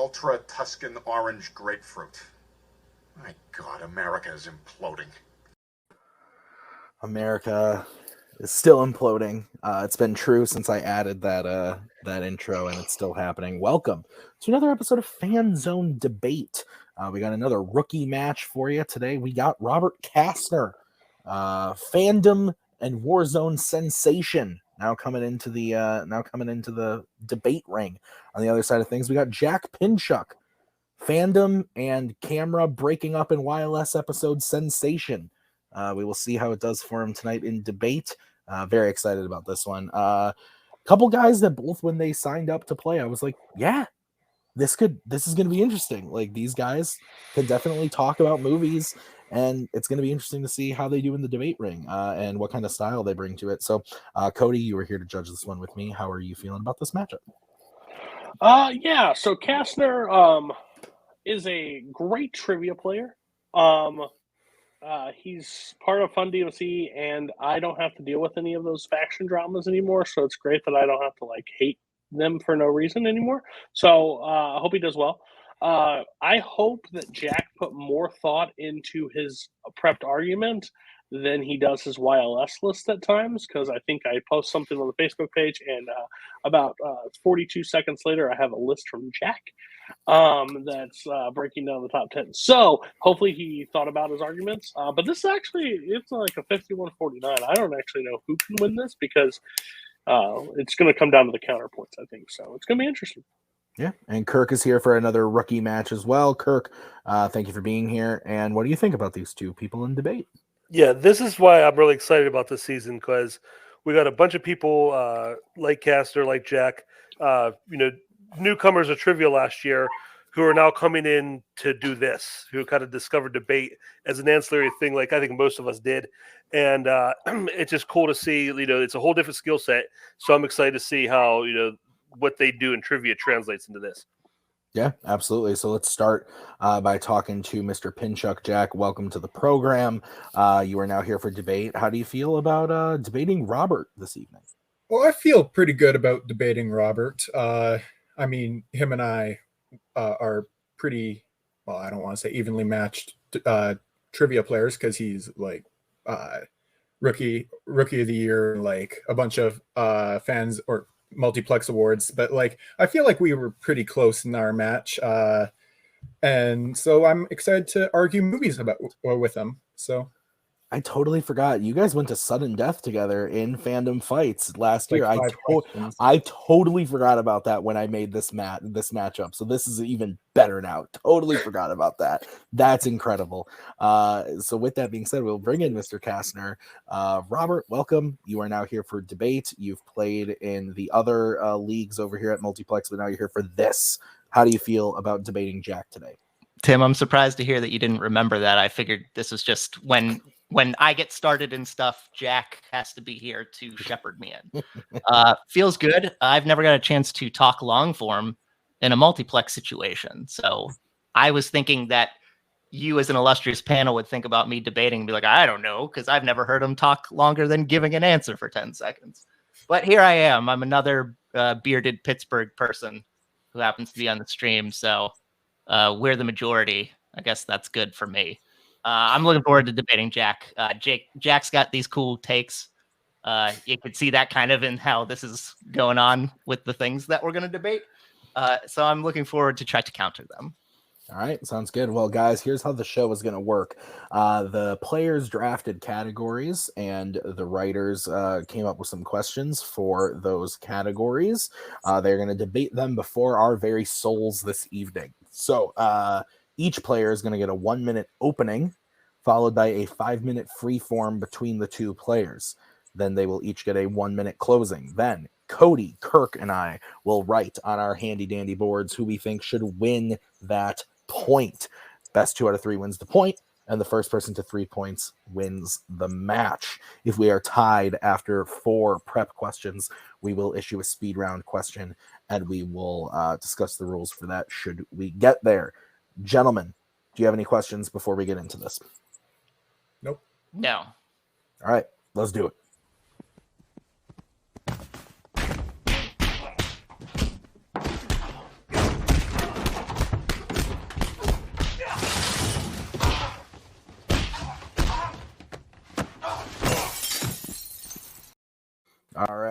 ultra Tuscan orange grapefruit. My God, America is imploding. America is still imploding. It's been true since I added that intro, and it's still happening. Welcome to another episode of Fanzone Debate. We got another rookie match for you today. We got Robert Castner, Fandom and Warzone sensation, now coming into the debate ring. On the other side of things, we got Jack Pinkchuk, Fandom and camera breaking up in YLS episode sensation. We will see how it does for him tonight in debate. Very excited about this one. Couple guys that both, when they signed up to play, I was like, yeah, this is going to be interesting. Like, these guys can definitely talk about movies, and it's going to be interesting to see how they do in the debate ring and what kind of style they bring to it. So, Cody, you were here to judge this one with me. How are you feeling about this matchup? Yeah. So Castner is a great trivia player. He's part of Fun DMC, and I don't have to deal with any of those faction dramas anymore. So it's great that I don't have to hate them for no reason anymore. So I hope he does well. I hope that Jack put more thought into his prepped argument than he does his YLS list at times, because I think I post something on the Facebook page, and about 42 seconds later, I have a list from Jack that's breaking down the top 10. So hopefully he thought about his arguments. But this is actually, it's like a 51-49. I don't actually know who can win this, because it's going to come down to the counterpoints, I think. So it's going to be interesting. Yeah, and Kirk is here for another rookie match as well. Kirk, thank you for being here. And what do you think about these two people in debate? Yeah, this is why I'm really excited about this season, because we got a bunch of people like Castner, like Jack, newcomers of trivia last year, who are now coming in to do this, who kind of discovered debate as an ancillary thing, like I think most of us did. And it's just cool to see, it's a whole different skill set. So I'm excited to see how, what they do in trivia translates into this. Yeah, absolutely. So let's start by talking to Mr. Pinkchuk. Jack, welcome to the program. You are now here for debate. How do you feel about debating Robert this evening? Well, I feel pretty good about debating Robert. I mean, him and I are pretty, well, I don't want to say evenly matched trivia players, because he's like rookie of the year, like a bunch of fans or Multiplex awards. But I feel like we were pretty close in our match. And so I'm excited to argue movies with him. So I totally forgot. You guys went to sudden death together in Fandom fights last year. I totally forgot about that when I made this matchup. So this is even better now. Totally forgot about that. That's incredible. So with that being said, we'll bring in Mr. Castner. Robert, welcome. You are now here for debate. You've played in the other leagues over here at Multiplex, but now you're here for this. How do you feel about debating Jack today? Tim, I'm surprised to hear that you didn't remember that. I figured this was just when I get started and stuff, Jack has to be here to shepherd me in. Feels good. I've never got a chance to talk long form in a multiplex situation. So I was thinking that you as an illustrious panel would think about me debating and be like, I don't know, because I've never heard him talk longer than giving an answer for 10 seconds. But here I am. I'm another bearded Pittsburgh person who happens to be on the stream. So we're the majority. I guess that's good for me. I'm looking forward to debating Jack. Jack's got these cool takes. You could see that kind of in how this is going on with the things that we're going to debate. So I'm looking forward to try to counter them. All right, sounds good. Well, guys, here's how the show is going to work. The players drafted categories, and the writers came up with some questions for those categories. They're going to debate them before our very souls this evening. So each player is going to get a 1-minute opening, followed by a 5-minute free form between the two players. Then they will each get a 1-minute closing. Then Cody, Kirk, and I will write on our handy-dandy boards who we think should win that point. Best 2 out of 3 wins the point, and the first person to 3 points wins the match. If we are tied after 4 prep questions, we will issue a speed round question, and we will discuss the rules for that should we get there. Gentlemen, do you have any questions before we get into this? Nope. No. All right, let's do it.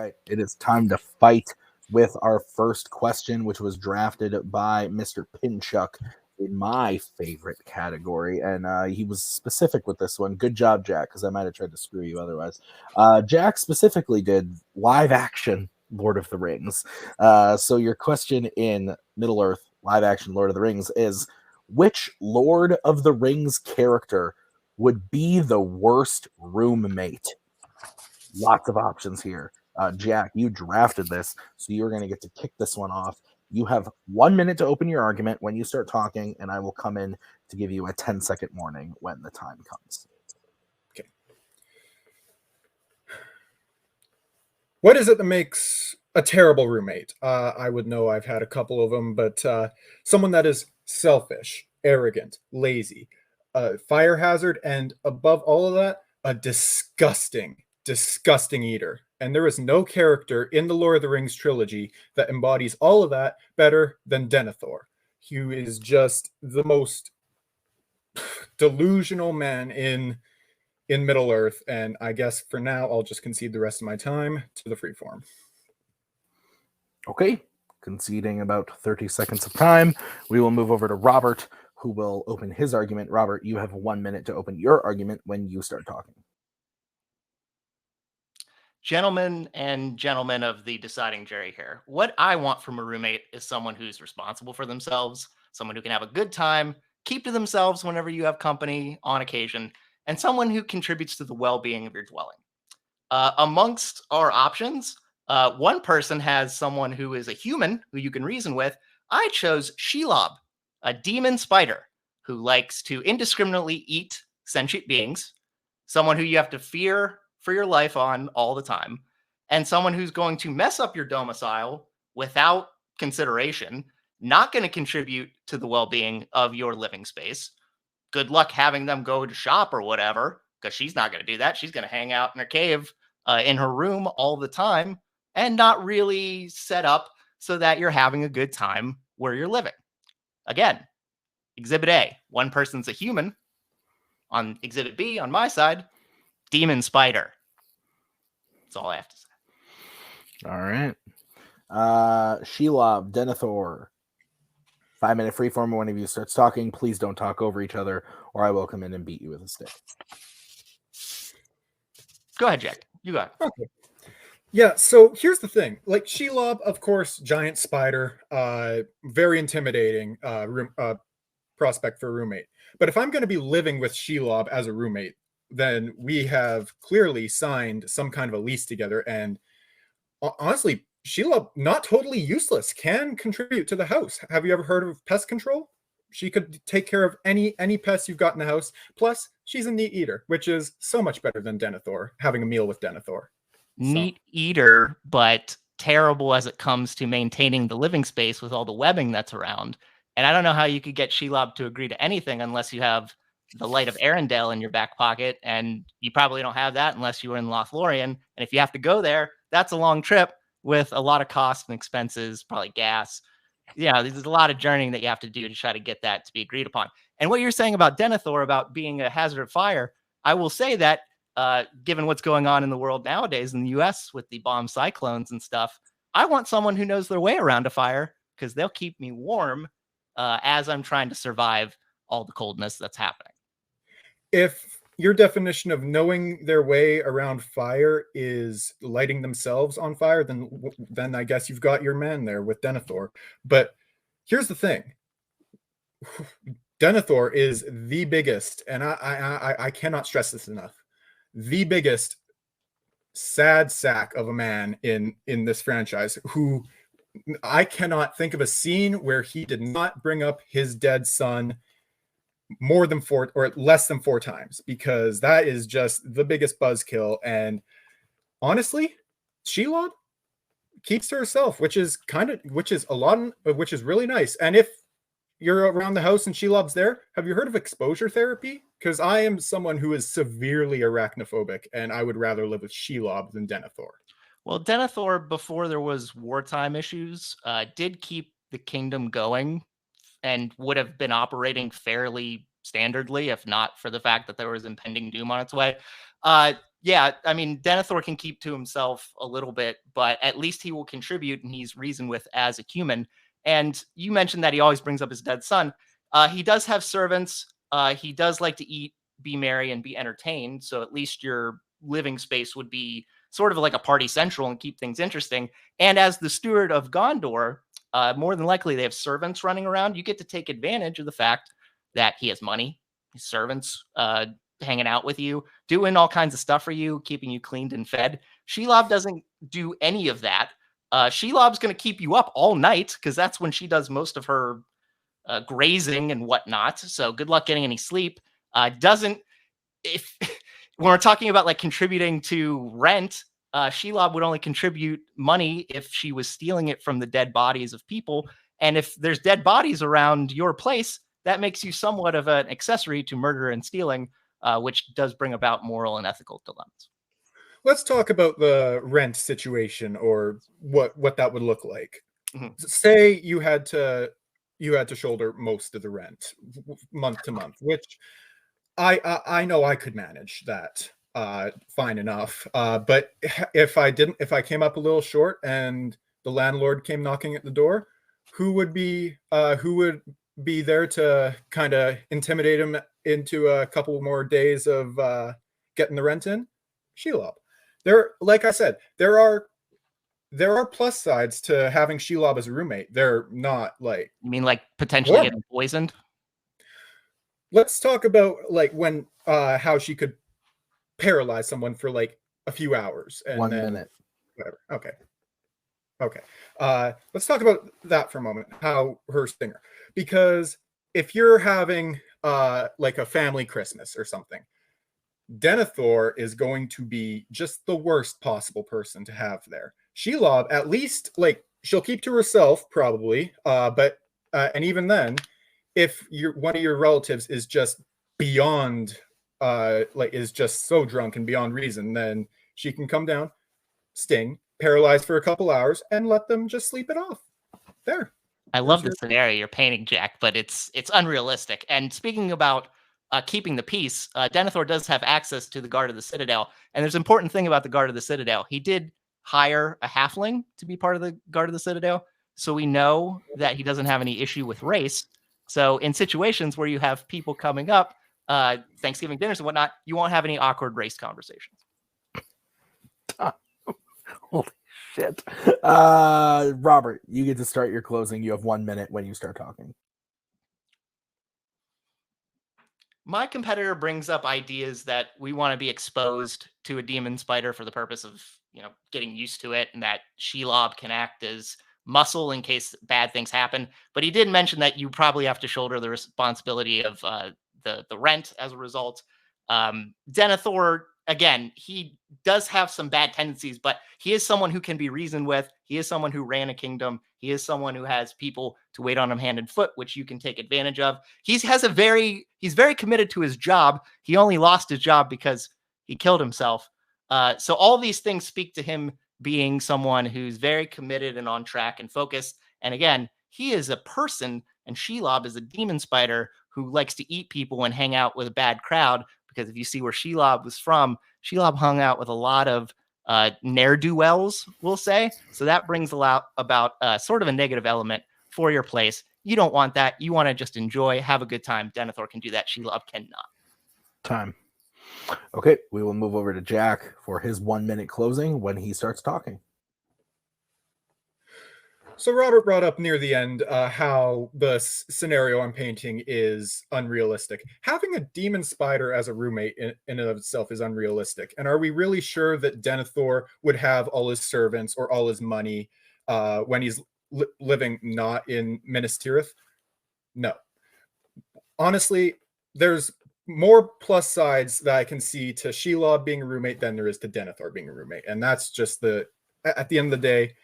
right, it is time to fight with our first question, which was drafted by Mr. Pinkchuk in my favorite category, and he was specific with this one. Good job, Jack, because I might have tried to screw you otherwise. Jack specifically did live action Lord of the Rings. So your question in Middle Earth live action Lord of the Rings is, which Lord of the Rings character would be the worst roommate? Lots of options here. Jack, you drafted this, so you're going to get to kick this one off. You have 1 minute to open your argument when you start talking, and I will come in to give you a 10-second warning when the time comes. Okay. What is it that makes a terrible roommate? I would know, I've had a couple of them, but someone that is selfish, arrogant, lazy, fire hazard, and above all of that, a disgusting eater. And there is no character in the Lord of the Rings trilogy that embodies all of that better than Denethor. He is just the most delusional man in Middle Earth, and I guess for now I'll just concede the rest of my time to the freeform. Okay, conceding about 30 seconds of time. We will move over to Robert, who will open his argument. Robert, you have 1 minute to open your argument when you start talking. Gentlemen and gentlemen of the deciding jury here, what I want from a roommate is someone who's responsible for themselves, someone who can have a good time, keep to themselves whenever you have company on occasion, and someone who contributes to the well-being of your dwelling. Amongst our options, one person has someone who is a human who you can reason with. I chose Shelob, a demon spider who likes to indiscriminately eat sentient beings, someone who you have to fear for your life on all the time, and someone who's going to mess up your domicile without consideration, not going to contribute to the well-being of your living space. Good luck having them go to shop or whatever, because she's not going to do that. She's going to hang out in her cave in her room all the time and not really set up so that you're having a good time where you're living. Again, Exhibit A, one person's a human. On Exhibit B, on my side, demon spider. That's all I have to say. All right. Shelob, Denethor. 5 minute freeform. When one of you starts talking, please don't talk over each other, or I will come in and beat you with a stick. Go ahead, Jack. You got it. Okay. Yeah, so here's the thing. Like, Shelob, of course, giant spider, very intimidating prospect for a roommate. But if I'm going to be living with Shelob as a roommate, then we have clearly signed some kind of a lease together. And honestly, Shelob, not totally useless, can contribute to the house. Have you ever heard of pest control? She could take care of any pests you've got in the house. Plus, she's a neat eater, which is so much better than Denethor, having a meal with Denethor. Neat eater, but terrible as it comes to maintaining the living space with all the webbing that's around. And I don't know how you could get Shelob to agree to anything unless you have the Light of Arendelle in your back pocket, and you probably don't have that unless you were in Lothlorien. And if you have to go there, that's a long trip with a lot of costs and expenses, probably gas. Yeah, there's a lot of journeying that you have to do to try to get that to be agreed upon. And what you're saying about Denethor, about being a hazard of fire, I will say that given what's going on in the world nowadays in the U.S. with the bomb cyclones and stuff, I want someone who knows their way around a fire, because they'll keep me warm as I'm trying to survive all the coldness that's happening. If your definition of knowing their way around fire is lighting themselves on fire, then I guess you've got your man there with Denethor. But here's the thing. Denethor is the biggest, and I cannot stress this enough, the biggest sad sack of a man in this franchise, who I cannot think of a scene where he did not bring up his dead son more than 4 or less than 4 times, because that is just the biggest buzzkill. And honestly, Shelob keeps to herself, which is really nice. And if you're around the house and Shelob's there, have you heard of exposure therapy? Because I am someone who is severely arachnophobic, and I would rather live with Shelob than Denethor. Well, Denethor, before there was wartime issues, did keep the kingdom going and would have been operating fairly standardly, if not for the fact that there was impending doom on its way. yeah, I mean, Denethor can keep to himself a little bit, but at least he will contribute, and he's reasoned with as a human. And you mentioned that he always brings up his dead son. He does have servants. He does like to eat, be merry, and be entertained. So at least your living space would be sort of like a party central and keep things interesting. And as the steward of Gondor, more than likely they have servants running around. You get to take advantage of the fact that he has money, his servants hanging out with you, doing all kinds of stuff for you, keeping you cleaned and fed. Shelob doesn't do any of that. Shelob's going to keep you up all night because that's when she does most of her grazing and whatnot. So good luck getting any sleep. If when we're talking about like contributing to rent, Shelob would only contribute money if she was stealing it from the dead bodies of people. And if there's dead bodies around your place, that makes you somewhat of an accessory to murder and stealing, which does bring about moral and ethical dilemmas. Let's talk about the rent situation, or what that would look like. Mm-hmm. Say you had to shoulder most of the rent month to month, which I know I could manage that fine enough. But if I came up a little short and the landlord came knocking at the door, who would be there to kind of intimidate him into a couple more days of getting the rent in? Shelob. Like I said, there are plus sides to having Shelob as a roommate. They're not like... You mean like potentially getting poisoned? Let's talk about like when how she could paralyze someone for like a few hours and 1 minute. Whatever. Okay. Let's talk about that for a moment. How her stinger, because if you're having like a family Christmas or something, Denethor is going to be just the worst possible person to have there. Shelob, at least, like, she'll keep to herself probably, but and even then, if one of your relatives is just beyond is just so drunk and beyond reason, then she can come down, sting, paralyze for a couple hours, and let them just sleep it off. There. I love the scenario you're painting, Jack, but it's unrealistic. And speaking about keeping the peace, Denethor does have access to the Guard of the Citadel. And there's an important thing about the Guard of the Citadel. He did hire a halfling to be part of the Guard of the Citadel. So we know that he doesn't have any issue with race. So in situations where you have people coming up, Thanksgiving dinners and whatnot, you won't have any awkward race conversations. Holy shit. Robert, you get to start your closing. You have 1 minute when you start talking. My competitor brings up ideas that we want to be exposed to a demon spider for the purpose of, getting used to it, and that Shelob can act as muscle in case bad things happen. But he did mention that you probably have to shoulder the responsibility of the rent as a result. Denethor, again, he does have some bad tendencies, but he is someone who can be reasoned with. He is someone who ran a kingdom. He is someone who has people to wait on him hand and foot, which you can take advantage of. He's very committed to his job. He only lost his job because he killed himself. So all these things speak to him being someone who's very committed and on track and focused. And again, he is a person, and Shelob is a demon spider who likes to eat people and hang out with a bad crowd. Because if you see where Shelob was from, Shelob hung out with a lot of ne'er-do-wells, we'll say. So that brings about sort of a negative element for your place. You don't want that. You want to just enjoy, have a good time. Denethor can do that. Shelob cannot. Time. Okay, we will move over to Jack for his 1 minute closing when he starts talking. So Robert brought up near the end how the scenario I'm painting is unrealistic. Having a demon spider as a roommate in and of itself is unrealistic. And are we really sure that Denethor would have all his servants or all his money when he's living not in Minas Tirith? No. Honestly, there's more plus sides that I can see to Shelob being a roommate than there is to Denethor being a roommate. And that's just at the end of the day,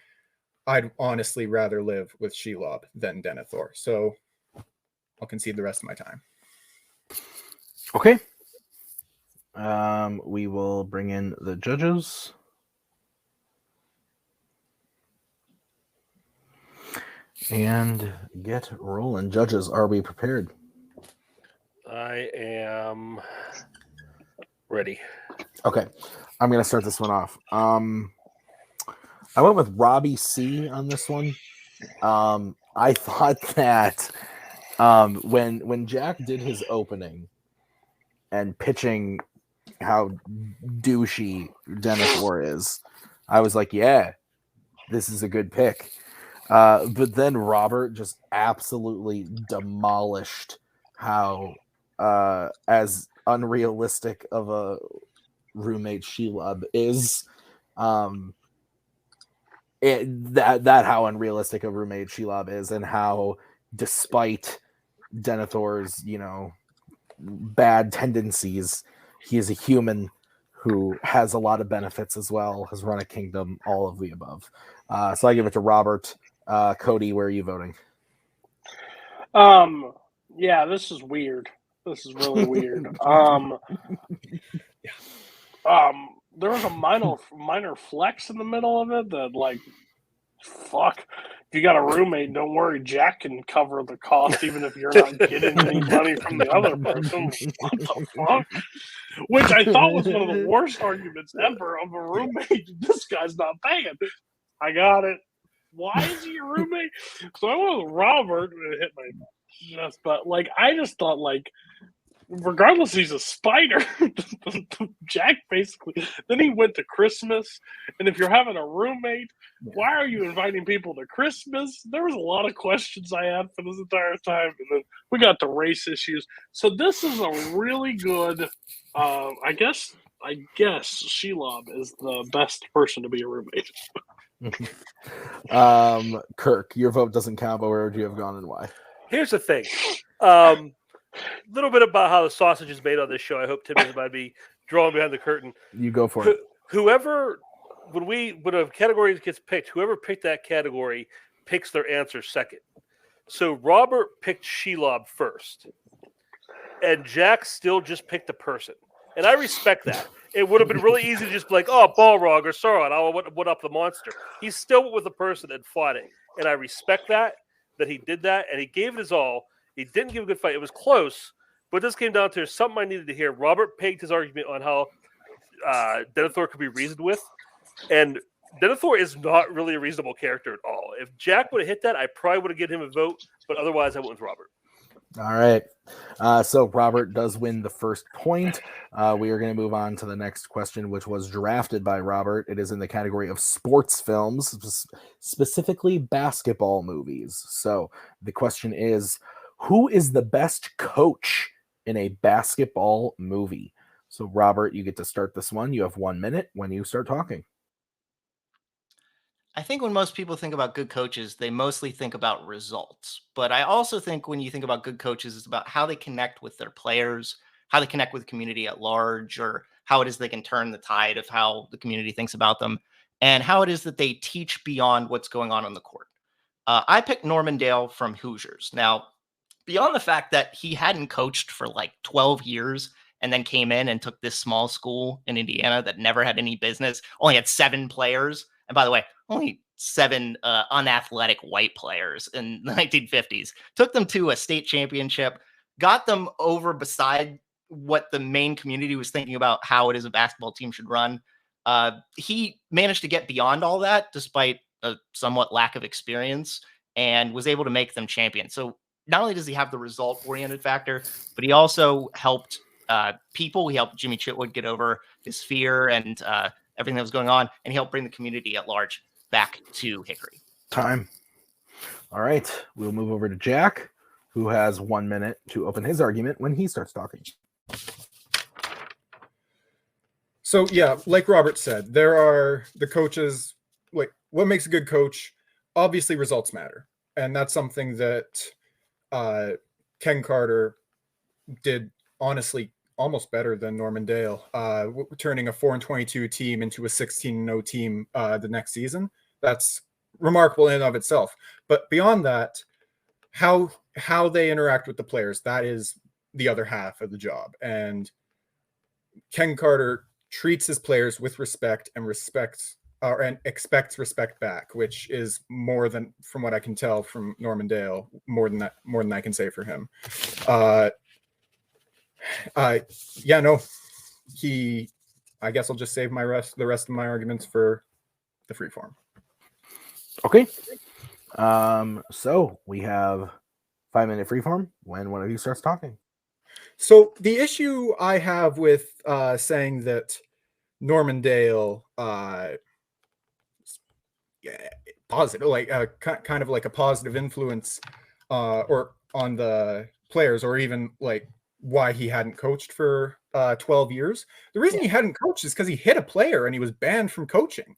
I'd honestly rather live with Shelob than Denethor. So I'll concede the rest of my time. Okay. We will bring in the judges. And get rolling. Judges, are we prepared? I am ready. Okay. I'm going to start this one off. I went with Robbie C on this one. I thought that when Jack did his opening and pitching how douchey Denethor is, I was like, yeah, this is a good pick. But then Robert just absolutely demolished how as unrealistic of a roommate Shelob is. That how unrealistic a roommate Shelob is, and how despite Denethor's, bad tendencies, he is a human who has a lot of benefits as well, has run a kingdom, all of the above. So I give it to Robert. Cody, where are you voting? Yeah, this is weird. This is really weird. There was a minor flex in the middle of it that, like, fuck. If you got a roommate, don't worry, Jack can cover the cost even if you're not getting any money from the other person. What the fuck? Which I thought was one of the worst arguments ever of a roommate. This guy's not paying. I got it. Why is he your roommate? So I went with Robert and it hit my chest, but like I just thought, like, regardless, he's a spider. Jack basically. Then he went to Christmas, and if you're having a roommate, why are you inviting people to Christmas? There was a lot of questions I had for this entire time, and then we got the race issues. So this is a really good. I guess Shelob is the best person to be a roommate. Kirk, your vote doesn't count, but where would you have gone and why? Here's the thing. Little bit about how the sausage is made on this show. I hope Tim doesn't mind me drawing behind the curtain. You go for it. Whoever, when a category gets picked, whoever picked that category picks their answer second. So Robert picked Shelob first, and Jack still just picked the person, and I respect that. It would have been really easy to just be like, "Oh, Balrog or Sauron, I'll what up the monster." He still went with the person and fought it, and I respect that he did that, and he gave it his all. He didn't give a good fight. It was close, but this came down to something I needed to hear. Robert pegged his argument on how Denethor could be reasoned with, and Denethor is not really a reasonable character at all. If Jack would have hit that, I probably would have given him a vote, but otherwise I went with Robert. All right. So Robert does win the first point. We are going to move on to the next question, which was drafted by Robert. It is in the category of sports films, specifically basketball movies. So the question is, who is the best coach in a basketball movie? So Robert, you get to start this one. You have 1 minute when you start talking. I think when most people think about good coaches, they mostly think about results. But I also think when you think about good coaches, it's about how they connect with their players, how they connect with the community at large, or how it is they can turn the tide of how the community thinks about them, and how it is that they teach beyond what's going on the court. I picked Norman Dale from Hoosiers. Now, beyond the fact that he hadn't coached for like 12 years and then came in and took this small school in Indiana that never had any business, only had 7 players. And by the way, only 7 unathletic white players in the 1950s, took them to a state championship, got them over beside what the main community was thinking about how it is a basketball team should run. He managed to get beyond all that despite a somewhat lack of experience and was able to make them champions. So not only does he have the result-oriented factor, but he also helped people. He helped Jimmy Chitwood get over his fear and everything that was going on, and he helped bring the community at large back to Hickory. Time. All right. We'll move over to Jack, who has 1 minute to open his argument when he starts talking. So, yeah, like Robert said, there are the coaches. Like, what makes a good coach? Obviously, results matter. And that's something that Ken Carter did, honestly, almost better than Norman Dale, turning a 4-22 team into a 16-0 team the next season. That's remarkable in and of itself. But beyond that, how they interact with the players, that is the other half of the job. And Ken Carter treats his players with respect and expects respect back, which is more than, from what I can tell from Norman Dale, more than I can say for him. He I guess I'll just save the rest of my arguments for the freeform. Okay. So we have 5-minute freeform when one of you starts talking. So the issue I have with saying that Normandale, positive, like kind of like a positive influence, or on the players, or even like why he hadn't coached for 12 years. The reason he hadn't coached is because he hit a player and he was banned from coaching.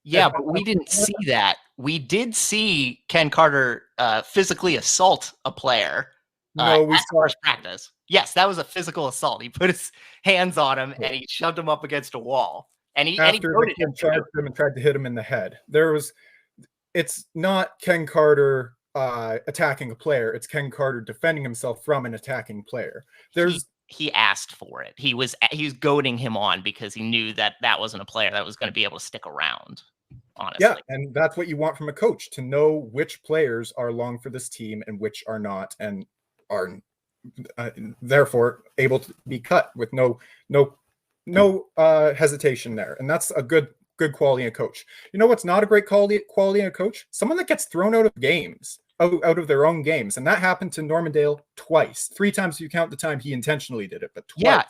Yeah, but we didn't see that. We did see Ken Carter physically assault a player. No, we at saw first practice. Yes, that was a physical assault. He put his hands on him and he shoved him up against a wall. And he after goaded the him kid charged him and tried to hit him in the head. It's not Ken Carter attacking a player. It's Ken Carter defending himself from an attacking player. He asked for it. He was goading him on because he knew that wasn't a player that was going to be able to stick around. Honestly. Yeah, and that's what you want from a coach, to know which players are long for this team and which are not, and are therefore able to be cut with no hesitation there. And that's a good quality of coach. You know what's not a great quality in a coach? Someone that gets thrown out of games, out of their own games. And that happened to Normandale twice. 3 times if you count the time he intentionally did it, but twice. Yeah.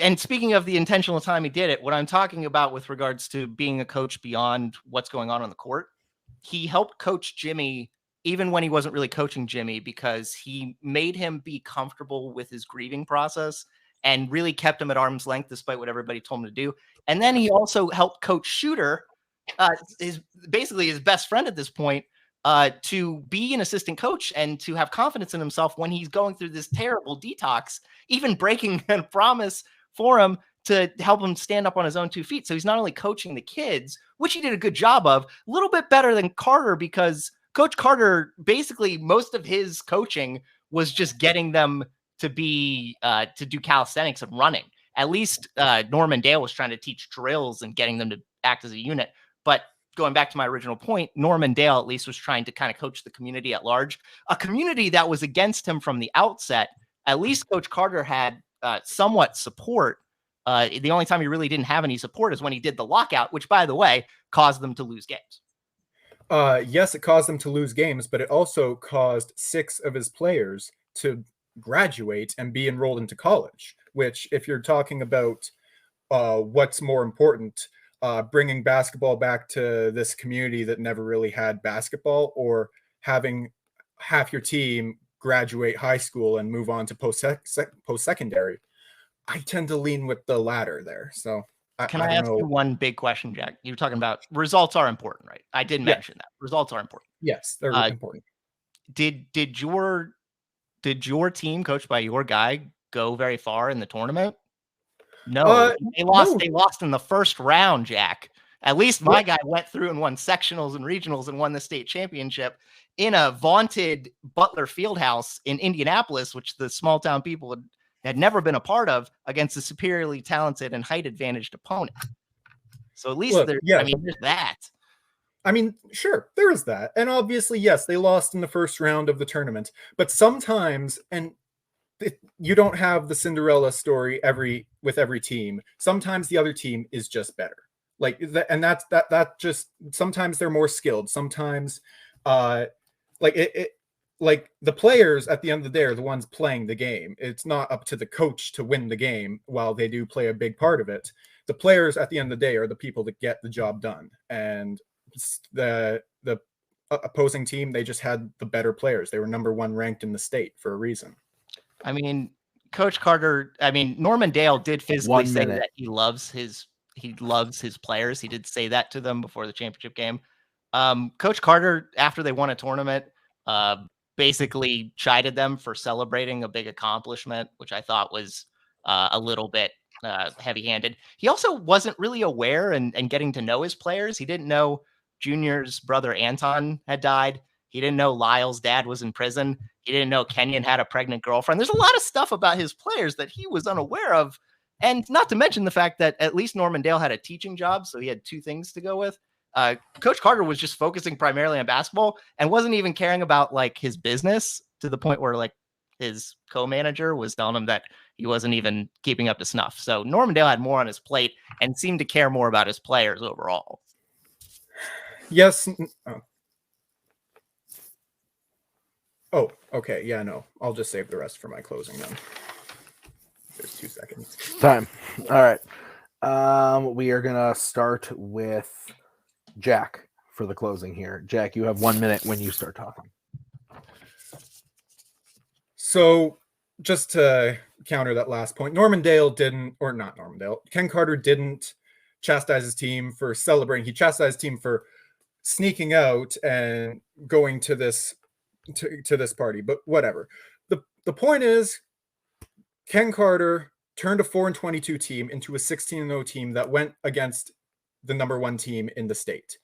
And speaking of the intentional time he did it, what I'm talking about with regards to being a coach beyond what's going on the court, he helped coach Jimmy even when he wasn't really coaching Jimmy, because he made him be comfortable with his grieving process and really kept him at arm's length despite what everybody told him to do. And then he also helped coach Shooter, basically his best friend at this point, to be an assistant coach and to have confidence in himself when he's going through this terrible detox, even breaking a promise for him to help him stand up on his own 2 feet. So he's not only coaching the kids, which he did a good job of, a little bit better than Carter, because Coach Carter, basically most of his coaching was just getting them to be to do calisthenics and running. At least Normandale was trying to teach drills and getting them to act as a unit. But going back to my original point, Normandale at least was trying to kind of coach the community at large, a community that was against him from the outset. At least Coach Carter had somewhat support. The only time he really didn't have any support is when he did the lockout, which, by the way, caused them to lose games. Yes, it caused them to lose games, but it also caused 6 of his players to graduate and be enrolled into college, which, if you're talking about what's more important, bringing basketball back to this community that never really had basketball, or having half your team graduate high school and move on to post-secondary, I tend to lean with the latter there. So Can I ask you one big question, Jack? You're talking about results are important, right? I did mention that. Results are important. Yes, they're important. Did your team, coached by your guy, go very far in the tournament? No, they lost. No. They lost in the first round, Jack. At least my guy went through and won sectionals and regionals and won the state championship in a vaunted Butler Fieldhouse in Indianapolis, which the small town people had never been a part of, against a superiorly talented and height advantaged opponent. So at least there's that. I mean, sure, there is that. And obviously, yes, they lost in the first round of the tournament. But sometimes, you don't have the Cinderella story with every team. Sometimes the other team is just better. Like that, and that just, sometimes they're more skilled. Sometimes, like the players at the end of the day are the ones playing the game. It's not up to the coach to win the game, while they do play a big part of it. The players at the end of the day are the people that get the job done. And the opposing team, they just had the better players. They were number 1 ranked in the state for a reason. I mean, Coach Carter, Normandale did physically say that he loves his players. He did say that to them before the championship game. Coach Carter, after they won a tournament, basically chided them for celebrating a big accomplishment, which I thought was a little bit heavy-handed. He also wasn't really aware and getting to know his players. He didn't know Junior's brother Anton had died. He didn't know Lyle's dad was in prison. He didn't know Kenyon had a pregnant girlfriend. There's a lot of stuff about his players that he was unaware of. And not to mention the fact that at least Normandale had a teaching job, so he had 2 things to go with. Coach Carter was just focusing primarily on basketball and wasn't even caring about like his business, to the point where like his co-manager, was telling him that he wasn't even keeping up to snuff. So Normandale had more on his plate and seemed to care more about his players overall. Yes. Oh, okay. Yeah, no. I'll just save the rest for my closing then. There's 2 seconds. Time. All right. We are going to start with Jack for the closing here. Jack, you have 1 minute when you start talking. So just to counter that last point, Ken Carter didn't chastise his team for celebrating. He chastised his team for sneaking out and going to this party, but whatever. The point is, Ken Carter turned a 4-22 team into a 16-0 team that went against the number 1 team in the state.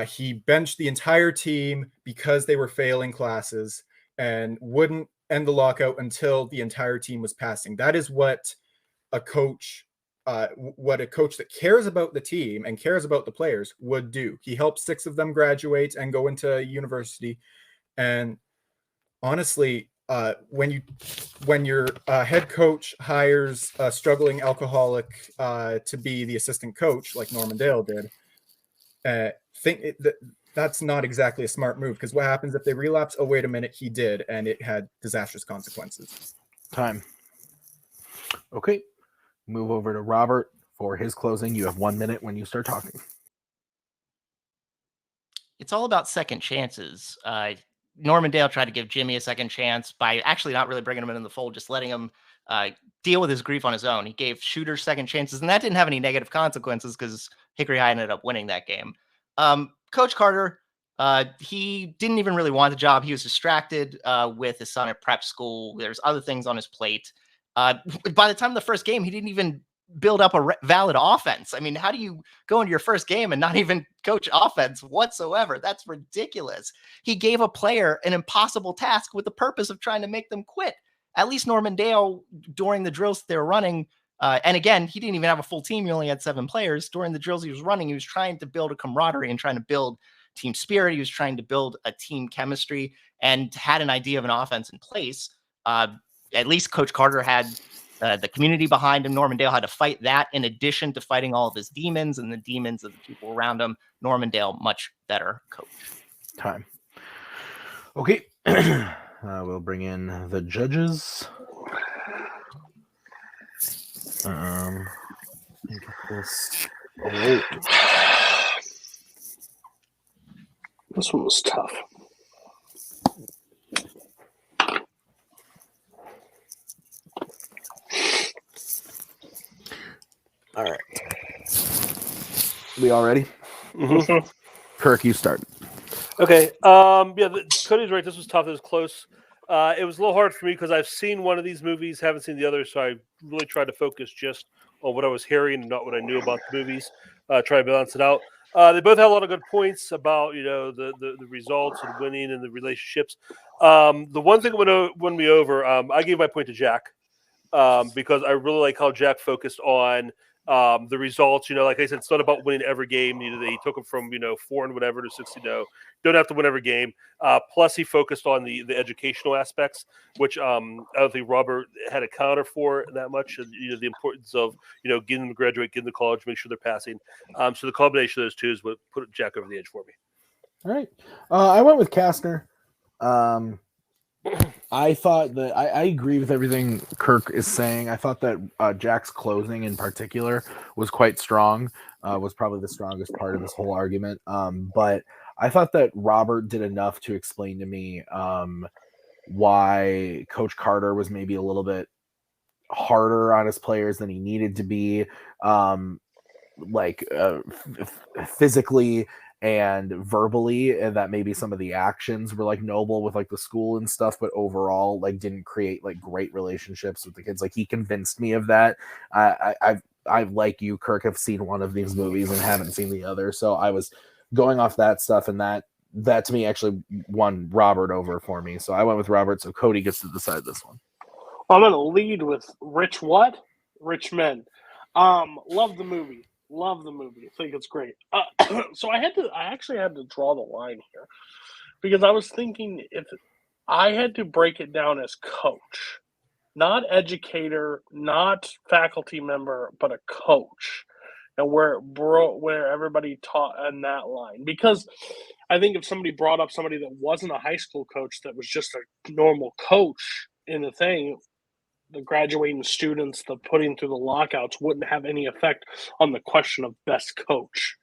He benched the entire team because they were failing classes and wouldn't end the lockout until the entire team was passing. That is what a coach that cares about the team and cares about the players would do. He helped 6 of them graduate and go into university. And honestly, when your head coach hires a struggling alcoholic to be the assistant coach, like Normandale did, that's not exactly a smart move, because what happens if they relapse? Oh, wait a minute, he did, and it had disastrous consequences. Time. Okay. Move over to Robert for his closing. You have 1 minute when you start talking. It's all about second chances. Normandale tried to give Jimmy a second chance by actually not really bringing him into the fold, just letting him deal with his grief on his own. He gave shooters second chances, and that didn't have any negative consequences because Hickory High ended up winning that game. Coach Carter, he didn't even really want the job. He was distracted with his son at prep school. There's other things on his plate. By the time of the first game, he didn't even build up a valid offense. I mean, how do you go into your first game and not even coach offense whatsoever? That's ridiculous. He gave a player an impossible task with the purpose of trying to make them quit. At least Normandale, during the drills that they were running, and again, he didn't even have a full team. He only had 7 players. During the drills he was running, he was trying to build a camaraderie and trying to build team spirit. He was trying to build a team chemistry and had an idea of an offense in place. At least Coach Carter had the community behind him. Normandale had to fight that in addition to fighting all of his demons and the demons of the people around him. Normandale, much better coach. Time. Okay. We'll bring in the judges. Get this. Oh. This one was tough. All right. We all ready? Mm-hmm. Kirk, you start. Okay. Cody's right. This was tough. It was close. It was a little hard for me because I've seen one of these movies, haven't seen the other, so I really tried to focus just on what I was hearing and not what I knew about the movies. Try to balance it out. They both had a lot of good points about the results and winning and the relationships. The one thing that won me over, I gave my point to Jack because I really like how Jack focused on the results. Like I said, it's not about winning every game. He took them from 4 and whatever to 6-0. Don't have to win every game. Plus, he focused on the educational aspects, which I don't think Robert had a counter for that much. The importance of getting them to graduate, getting to college, make sure they're passing. So the combination of those two is what put Jack over the edge for me. All right, I went with Castner. I thought that I agree with everything Kirk is saying. I thought that Jack's closing in particular was quite strong, was probably the strongest part of this whole argument. But I thought that Robert did enough to explain to me why Coach Carter was maybe a little bit harder on his players than he needed to be, physically and verbally, and that maybe some of the actions were noble with the school and stuff, but overall didn't create great relationships with the kids. He convinced me of that. I've like you, Kirk, have seen one of these movies and haven't seen the other, so I was going off that stuff, and that to me actually won Robert over for me. So I went with Robert. So Cody gets to decide this one. I'm going to lead with Rich Men. Love the movie. I think it's great. So I actually had to draw the line here because I was thinking I had to break it down as coach, not educator, not faculty member, but a coach, and where everybody taught on that line. Because I think if somebody brought up somebody that wasn't a high school coach, that was just a normal coach in the thing, the graduating students, the putting through the lockouts wouldn't have any effect on the question of best coach.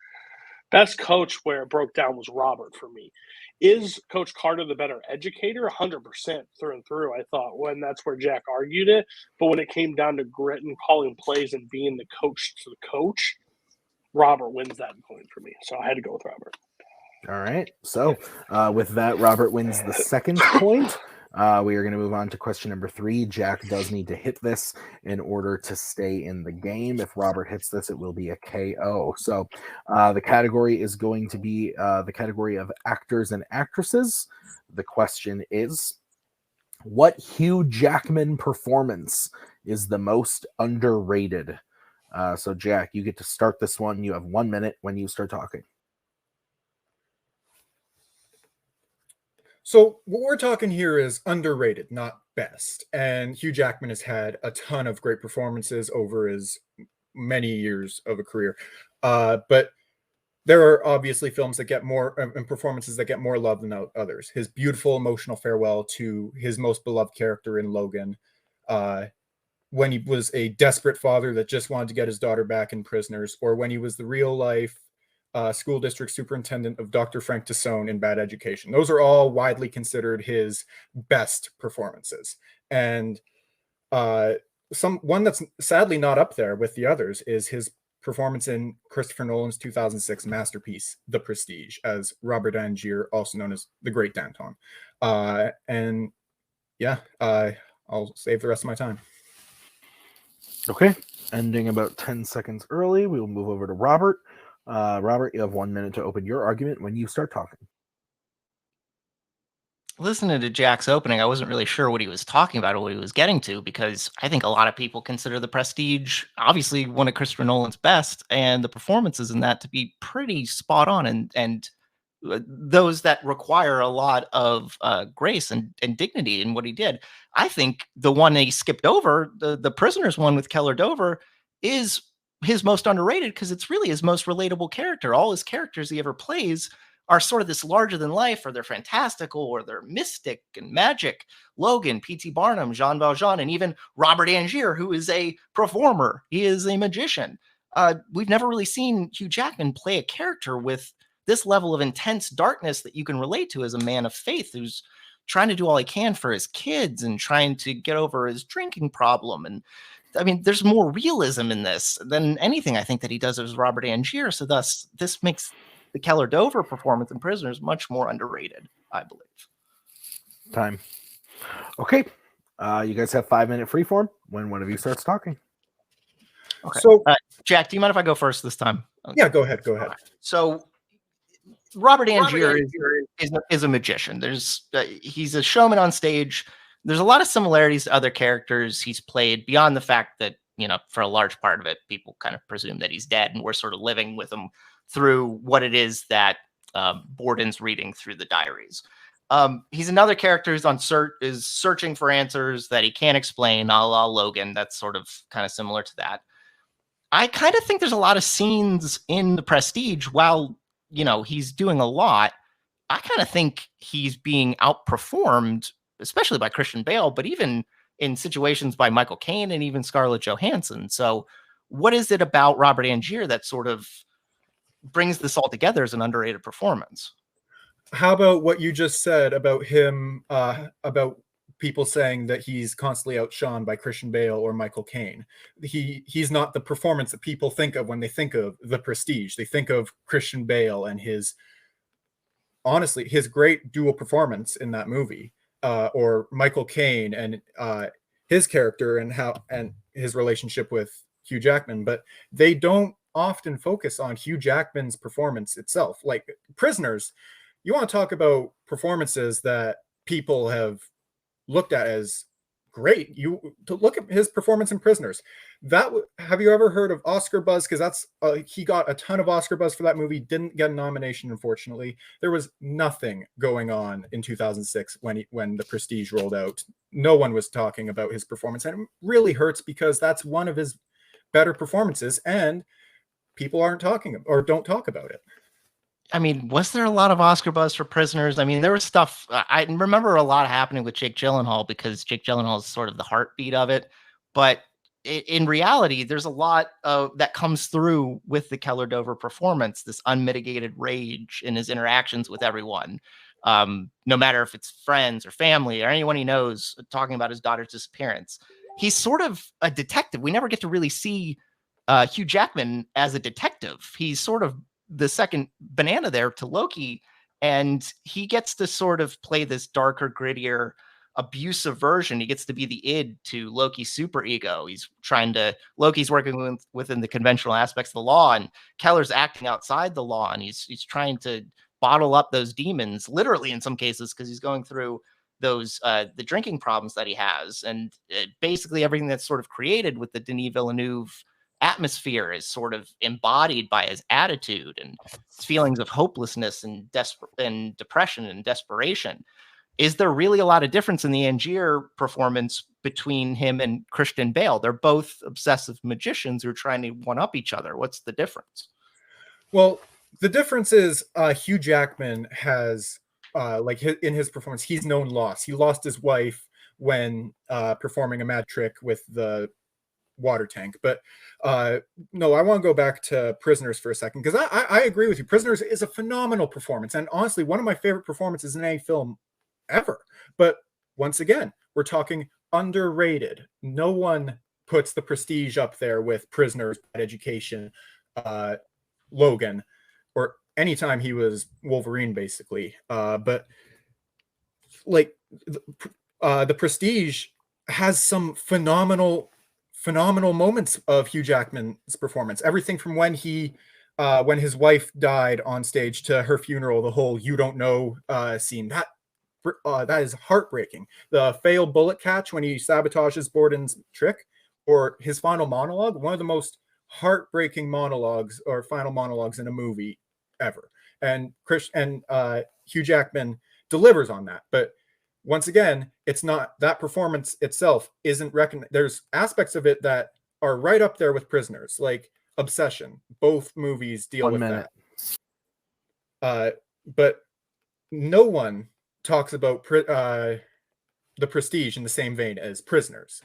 Best coach, where it broke down, was Robert for me. Is Coach Carter the better educator? 100% through and through, I thought, when that's where Jack argued it. But when it came down to grit and calling plays and being the coach to the coach, Robert wins that point for me. So I had to go with Robert. All right. So with that, Robert wins the second point. We are going to move on to question number 3. Jack does need to hit this in order to stay in the game. If Robert hits this, it will be a KO. So the category is going to be the category of actors and actresses. The question is, what Hugh Jackman performance is the most underrated? So Jack, you get to start this one. You have 1 minute when you start talking. So what we're talking here is underrated, not best. And Hugh Jackman has had a ton of great performances over his many years of a career. But there are obviously films that get more and performances that get more love than others. His beautiful emotional farewell to his most beloved character in Logan, when he was a desperate father that just wanted to get his daughter back in Prisoners, or when he was the real life school district superintendent of Dr. Frank Tassone in Bad Education. Those are all widely considered his best performances. And one that's sadly not up there with the others is his performance in Christopher Nolan's 2006 masterpiece, The Prestige, as Robert Angier, also known as the Great Danton. And yeah, I'll save the rest of my time. Okay. Ending about 10 seconds early, we will move over to Robert. Robert, you have 1 minute to open your argument when you start talking. Listening to Jack's opening, I wasn't really sure what he was talking about or what he was getting to, because I think a lot of people consider The Prestige obviously one of Christopher Nolan's best, and the performances in that to be pretty spot on, and those that require a lot of grace and dignity in what he did. I think the one that he skipped over, the Prisoners one with Keller Dover, is his most underrated, because it's really his most relatable character. All his characters he ever plays are sort of this larger than life, or they're fantastical, or they're mystic and magic. Logan, P.T. Barnum, Jean Valjean, and even Robert Angier, who is a performer. He is a magician. We've never really seen Hugh Jackman play a character with this level of intense darkness that you can relate to as a man of faith who's trying to do all he can for his kids and trying to get over his drinking problem. And I mean, there's more realism in this than anything I think that he does as Robert Angier. So thus, this makes the Keller Dover performance in Prisoners much more underrated, I believe. Time. Okay. You guys have 5 minute freeform when one of you starts talking. Okay. So, Jack, do you mind if I go first this time? Yeah, go ahead. Go ahead. So Robert Angier is a magician. He's a showman on stage. There's a lot of similarities to other characters he's played, beyond the fact that, for a large part of it, people kind of presume that he's dead, and we're sort of living with him through what it is that Borden's reading through the diaries. He's another character who's is searching for answers that he can't explain, a la Logan. That's sort of kind of similar to that. I kind of think there's a lot of scenes in The Prestige, while he's doing a lot, I kind of think he's being outperformed, especially by Christian Bale, but even in situations by Michael Caine and even Scarlett Johansson. So what is it about Robert Angier that sort of brings this all together as an underrated performance? How about what you just said about him, about people saying that he's constantly outshone by Christian Bale or Michael Caine? He's not the performance that people think of when they think of The Prestige. They think of Christian Bale and his great dual performance in that movie, or Michael Caine and his character and his relationship with Hugh Jackman. But they don't often focus on Hugh Jackman's performance itself. Like Prisoners, you want to talk about performances that people have looked at as great. You to look at his performance in Prisoners. Have you ever heard of Oscar buzz? Because that's he got a ton of Oscar buzz for that movie. Didn't get a nomination, unfortunately. There was nothing going on in 2006 when The Prestige rolled out. No one was talking about his performance, and it really hurts because that's one of his better performances, and people aren't talking or don't talk about it. I mean, was there a lot of Oscar buzz for Prisoners? I mean, there was stuff. I remember a lot happening with Jake Gyllenhaal because Jake Gyllenhaal is sort of the heartbeat of it. But in reality, there's a lot that comes through with the Keller Dover performance, this unmitigated rage in his interactions with everyone, no matter if it's friends or family or anyone he knows, talking about his daughter's disappearance. He's sort of a detective. We never get to really see Hugh Jackman as a detective. He's sort of the second banana there to Loki, and he gets to sort of play this darker, grittier, abusive version. He gets to be the id to Loki's super ego. Loki's working within the conventional aspects of the law, and Keller's acting outside the law, and he's trying to bottle up those demons, literally in some cases, because he's going through those the drinking problems that he has, and basically everything that's sort of created with the Denis Villeneuve atmosphere is sort of embodied by his attitude and his feelings of hopelessness and depression and desperation. Is there really a lot of difference in the Angier performance between him and Christian Bale? They're both obsessive magicians who are trying to one-up each other. What's the difference? Well, the difference is Hugh Jackman has, in his performance, he's known loss. He lost his wife when performing a mad trick with the water tank. But no, I want to go back to Prisoners for a second, because I agree with you. Prisoners is a phenomenal performance, and honestly, one of my favorite performances in any film ever. But once again, we're talking underrated. No one puts The Prestige up there with Prisoners, Bad Education, Logan, or anytime he was Wolverine, basically. But like The Prestige has some phenomenal moments of Hugh Jackman's performance. Everything from when his wife died on stage to her funeral, the whole "you don't know" scene. That is heartbreaking. The failed bullet catch when he sabotages Borden's trick, or his final monologue, one of the most heartbreaking monologues or final monologues in a movie ever. And Hugh Jackman delivers on that. But once again, it's not that performance itself isn't recognized. There's aspects of it that are right up there with Prisoners, like Obsession. Both movies deal with that. But no one talks about The Prestige in the same vein as Prisoners.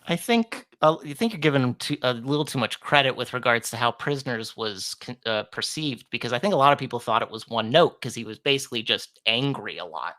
I think you're giving him a little too much credit with regards to how Prisoners was perceived, because I think a lot of people thought it was one note because he was basically just angry a lot.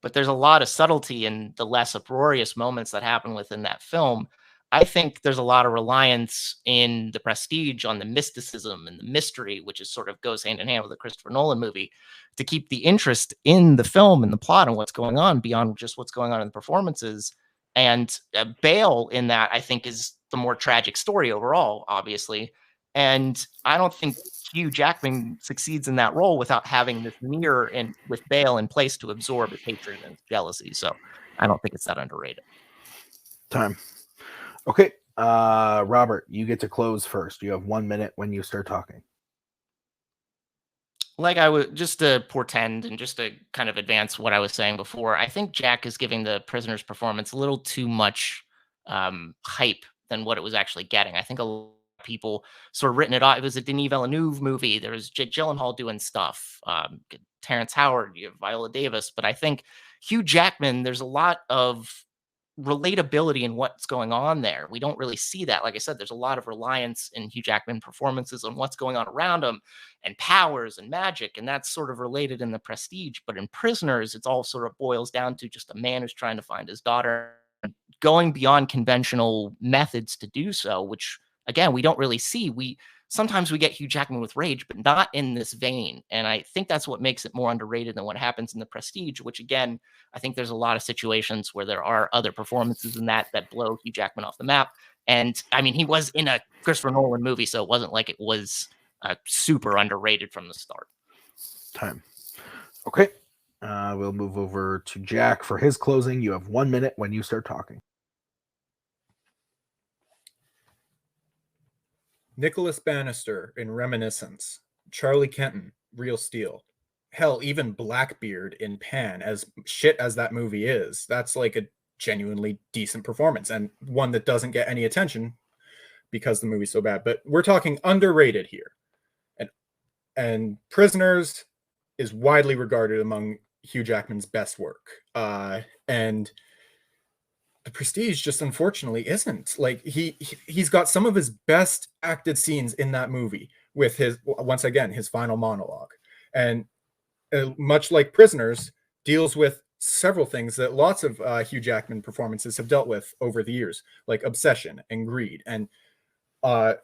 But there's a lot of subtlety in the less uproarious moments that happen within that film. I think there's a lot of reliance in The Prestige on the mysticism and the mystery, which is sort of goes hand in hand with the Christopher Nolan movie, to keep the interest in the film and the plot and what's going on beyond just what's going on in the performances. And Bale in that, I think, is the more tragic story overall, obviously. And I don't think Hugh Jackman succeeds in that role without having this mirror and with Bale in place to absorb his hatred and jealousy. So I don't think it's that underrated. Time. Okay. Robert, you get to close first. You have 1 minute when you start talking. Like I would just to portend and just to kind of advance what I was saying before, I think Jack is giving the Prisoner's performance a little too much hype than what it was actually getting. I think a lot of people sort of written it off. It was a Denis Villeneuve movie. There was Jake Gyllenhaal doing stuff, Terrence Howard, you have Viola Davis. But I think Hugh Jackman, there's a lot of relatability in what's going on there. We don't really see that. Like I said, there's a lot of reliance in Hugh Jackman performances on what's going on around him and powers and magic, and that's sort of related in The Prestige. But in Prisoners, it's all sort of boils down to just a man who's trying to find his daughter, going beyond conventional methods to do so, which again, we don't really see. Sometimes we get Hugh Jackman with rage, but not in this vein. And I think that's what makes it more underrated than what happens in The Prestige, which again, I think there's a lot of situations where there are other performances in that blow Hugh Jackman off the map. And I mean, he was in a Christopher Nolan movie, so it wasn't like it was super underrated from the start. Time. Okay. We'll move over to Jack for his closing. You have 1 minute when you start talking. Nicholas Bannister in Reminiscence, Charlie Kenton, Real Steel. Hell, even Blackbeard in Pan, as shit as that movie is, that's like a genuinely decent performance and one that doesn't get any attention because the movie's so bad. But we're talking underrated here. And Prisoners is widely regarded among Hugh Jackman's best work. And The Prestige just unfortunately isn't. Like he's got some of his best acted scenes in that movie with his, once again, his final monologue. And much like Prisoners, deals with several things that lots of Hugh Jackman performances have dealt with over the years, like obsession and greed. And oh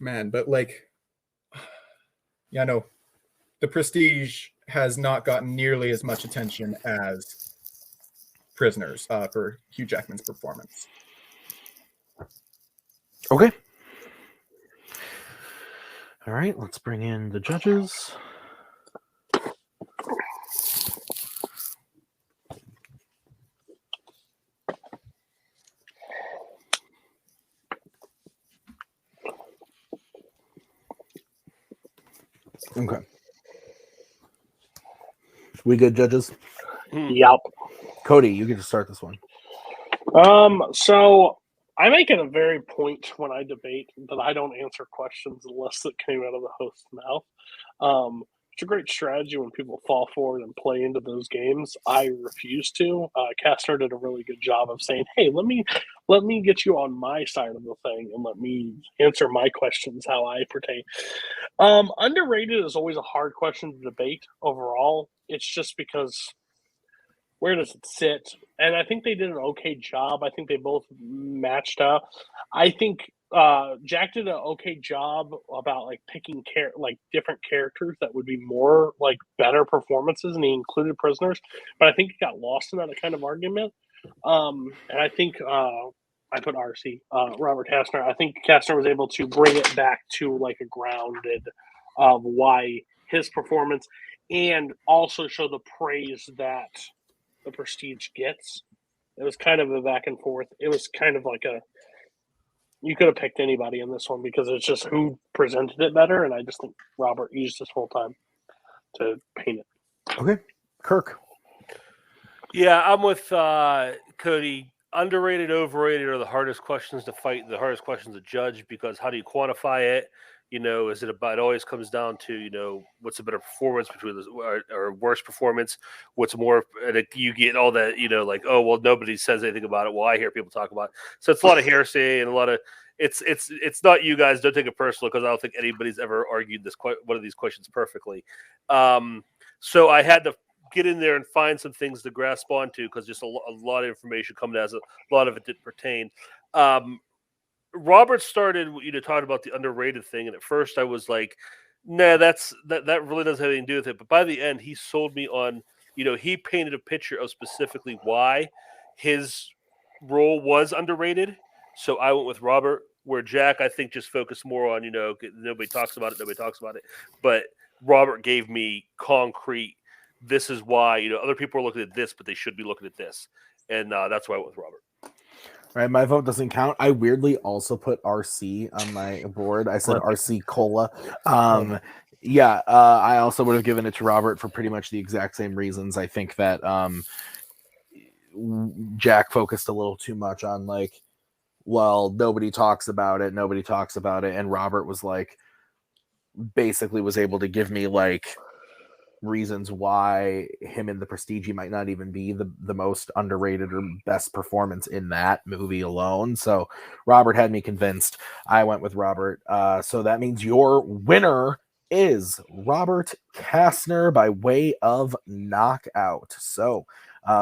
man, but like, yeah, no, The Prestige has not gotten nearly as much attention as Prisoners for Hugh Jackman's performance. Okay. All right, let's bring in the judges. Okay. We good, judges? Yep. Cody, you get to start this one. So I make it a very point when I debate that I don't answer questions unless that came out of the host's mouth. It's a great strategy when people fall forward and play into those games. I refuse to. Castner did a really good job of saying, "Hey, let me get you on my side of the thing and let me answer my questions how I pertain." Underrated is always a hard question to debate overall. It's just because where does it sit? And I think they did an okay job. I think they both matched up. I think Jack did an okay job about like picking different characters that would be more like better performances, and he included Prisoners. But I think he got lost in that kind of argument. And I think I put RC, Robert Castner. I think Castner was able to bring it back to like a grounded of why his performance, and also show the praise that The Prestige gets. It was kind of a back and forth. It was kind of like you could have picked anybody in this one because it's just who presented it better, and I just think Robert used his whole time to paint it. Okay. Kirk. Yeah, I'm with Cody. Underrated, overrated are the hardest questions to fight, the hardest questions to judge, because how do you quantify it? You know, is it about? It always comes down to, you know, what's a better performance between this or worse performance? What's more? And you get all that, you know, like, oh well, nobody says anything about it. Well, I hear people talk about it. So it's a lot of hearsay and a lot of it's not you guys. Don't take it personal, because I don't think anybody's ever argued this one of these questions perfectly. So I had to get in there and find some things to grasp onto, because just a lot of information coming as a lot of it didn't pertain. Robert started, you know, talking about the underrated thing, and at first I was like, nah, that really doesn't have anything to do with it. But by the end, he sold me on, you know, he painted a picture of specifically why his role was underrated. So I went with Robert, where Jack, I think, just focused more on, you know, nobody talks about it. But Robert gave me concrete, this is why, you know, other people are looking at this, but they should be looking at this. And that's why I went with Robert. Right, my vote doesn't count. I weirdly also put RC on my board. I said RC Cola. I also would have given it to Robert for pretty much the exact same reasons. I think that Jack focused a little too much on like, well, nobody talks about it, and Robert was like, basically was able to give me like reasons why him in The Prestige might not even be the most underrated or best performance in that movie alone. So Robert had me convinced. I went with Robert. So that means your winner is Robert Castner by way of knockout. So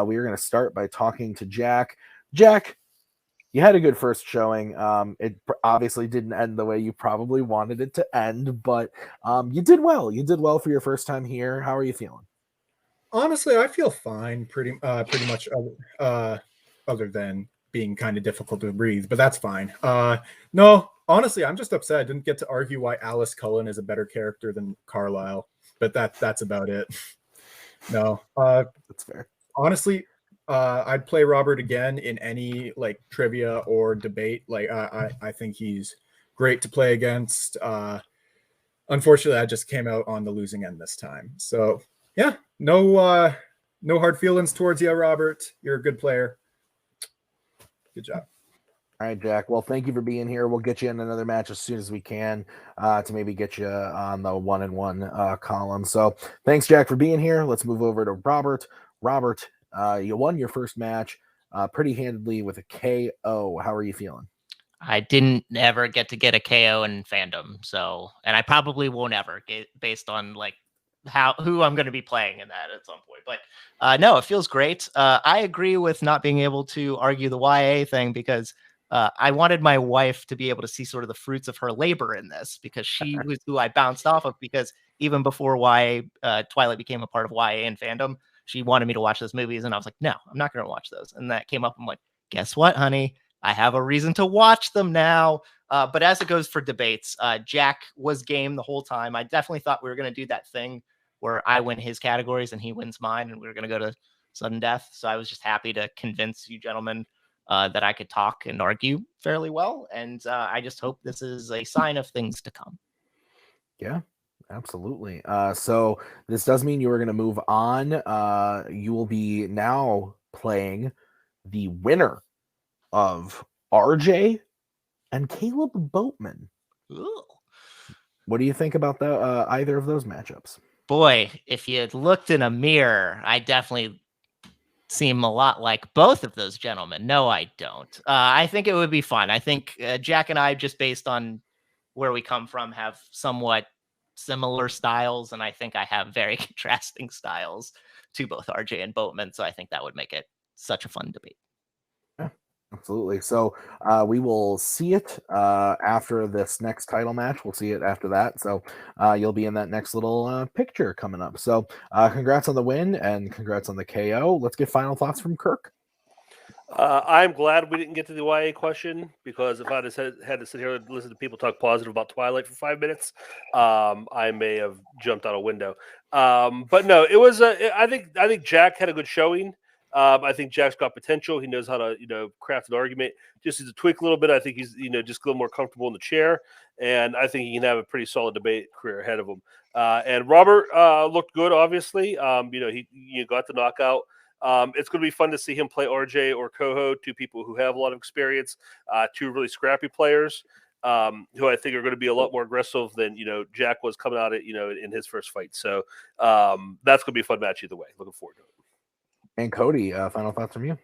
we are going to start by talking to Jack. Jack, you had a good first showing. It obviously didn't end the way you probably wanted it to end, but you did well. You did well for your first time here. How are you feeling? Honestly, I feel fine, pretty much, other than being kind of difficult to breathe, but that's fine. No, honestly, I'm just upset I didn't get to argue why Alice Cullen is a better character than Carlisle, but that's about it. No, That's fair. Honestly, I'd play Robert again in any like trivia or debate. Like I think he's great to play against. Unfortunately, I just came out on the losing end this time. So yeah, no hard feelings towards you, Robert. You're a good player. Good job. All right, Jack. Well, thank you for being here. We'll get you in another match as soon as we can to maybe get you on the 1-1 column. So thanks, Jack, for being here. Let's move over to Robert. Robert, you won your first match pretty handedly with a KO. How are you feeling? I didn't ever get to get a KO in Fandom, so, and I probably won't ever get based on like who I'm going to be playing in that at some point. But no, it feels great. I agree with not being able to argue the YA thing because I wanted my wife to be able to see sort of the fruits of her labor in this because she was who I bounced off of, because even before YA, Twilight became a part of YA and Fandom, she wanted me to watch those movies. And I was like, no, I'm not going to watch those. And that came up. I'm like, guess what, honey? I have a reason to watch them now. But as it goes for debates, Jack was game the whole time. I definitely thought we were going to do that thing where I win his categories and he wins mine, and we were going to go to sudden death. So I was just happy to convince you gentlemen that I could talk and argue fairly well. And I just hope this is a sign of things to come. Yeah, absolutely. So this does mean you are going to move on. You will be now playing the winner of RJ and Kaleb Boatman. Ooh. What do you think about either of those matchups? Boy, if you had looked in a mirror, I definitely seem a lot like both of those gentlemen. No, I don't. I think it would be fun. I think Jack and I, just based on where we come from, have somewhat similar styles, and I think I have very contrasting styles to both RJ and Boatman. So I think that would make it such a fun debate. Absolutely. So we will see it after this next title match. We'll see it after that. So you'll be in that next little picture coming up. So congrats on the win and congrats on the KO. Let's get final thoughts from Kirk. I'm glad we didn't get to the YA question, because if I had to sit here and listen to people talk positive about Twilight for 5 minutes, I may have jumped out a window. But no, it was. I think Jack had a good showing. I think Jack's got potential. He knows how to, craft an argument. Just needs to tweak a little bit. I think he's, just a little more comfortable in the chair, and I think he can have a pretty solid debate career ahead of him. And Robert looked good, obviously. He got the knockout. It's going to be fun to see him play RJ or Koho, two people who have a lot of experience, two really scrappy players, who I think are going to be a lot more aggressive than, Jack was coming out in his first fight. So that's going to be a fun match either way. Looking forward to it. And Cody, final thoughts from you?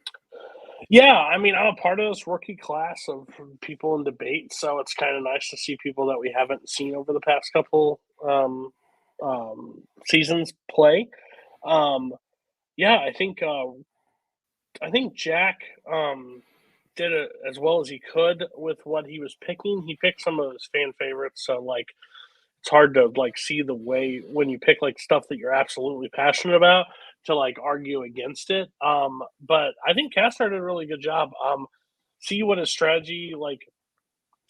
Yeah, I mean, I'm a part of this rookie class of people in debate, so it's kind of nice to see people that we haven't seen over the past couple seasons play. Yeah, I think Jack did it as well as he could with what he was picking. He picked some of his fan favorites, so like it's hard to like see the way when you pick like stuff that you're absolutely passionate about to like argue against it. But I think Castner did a really good job. See what his strategy, like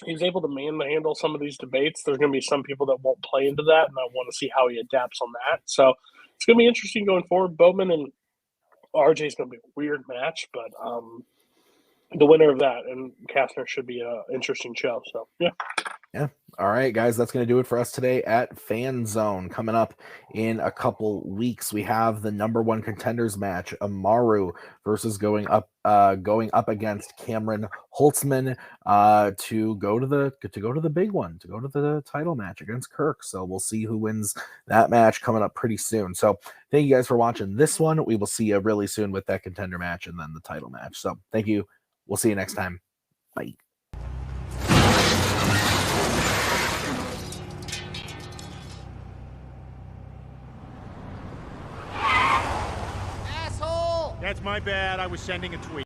he's able to handle some of these debates. There's going to be some people that won't play into that, and I want to see how he adapts on that. So it's going to be interesting going forward. Boatman and RJ is going to be a weird match, but the winner of that and Castner should be an interesting show. So yeah. All right, guys, that's going to do it for us today at Fanzone. Coming up in a couple weeks, we have the #1 contenders match, Amaru versus going up against Cameron Holtzman to go to the big one, to go to the title match against Kirk. So we'll see who wins that match coming up pretty soon. So thank you guys for watching this one. We will see you really soon with that contender match and then the title match. So thank you. We'll see you next time. Bye. That's my bad. I was sending a tweet.